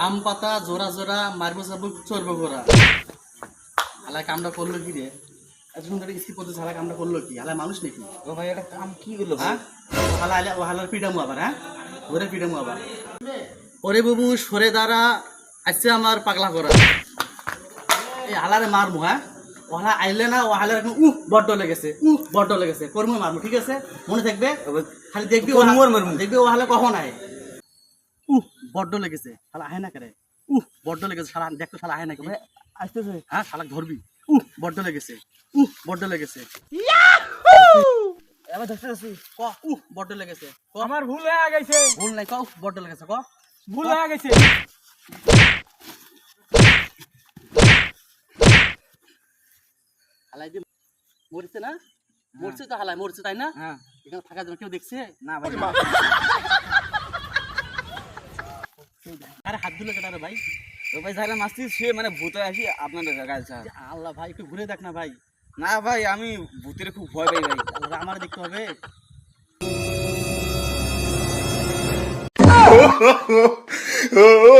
আম পাতা জোড়া জোড়া মারবো যাবো চড়বো ঘোরা। হালায় কামটা করলো কি রে? এত সুন্দর স্কিপ করতে হালায় কামটা করলো কি? হালায় মানুষ নাকি? ও ভাই এটা কাম কি হলো হ্যাঁ ও হালার পিডামু আবার, হ্যাঁ ওরে পিডামু আবার। ওরে বাবু সরে দাঁড়া, আসছে আমার পাগলা করা। এই হালারে মারমু, হ্যাঁ ও হালা আইলে না, ও হালার এখন বড্ড লেগেছে, বড্ড লেগেছে, কর্মে মারমু, ঠিক আছে? মনে থাকবে, খালি দেখবি দেখবি ও হালা কখন আয়। বড্ড লেগেছে, শালা আহে না করে। বড্ড লেগেছে, শালা দেখতো শালা আহে না করে। আসতেছে। হ্যাঁ শালা ধরবি। বড্ড লেগেছে, বড্ড লেগেছে। এবার ধরতে আসি। ক বড্ড লেগেছে, ক। আমার ভুল হয়ে গেছে। ভুল নাই, ক বড্ড লেগেছে, ক। ভুল হয়ে গেছে। হালাই যে মরছে না, মরছে তো হালাই মরছে, তাই না? হ্যাঁ এখানে থাকার জন্য কেউ দেখছে না ভাই। আরে হাত ধুলো কেটারে ভাই? ও ভাই যারা মাস্তি সে মানে ভূত হয়ে আসি আপনাদের কাছে। আল্লাহ ভাই একটু ঘুরে দেখ না ভাই। না ভাই আমি ভূতের খুব ভয় পাই ভাই। আল্লাহ আমার দেখতে হবে। oh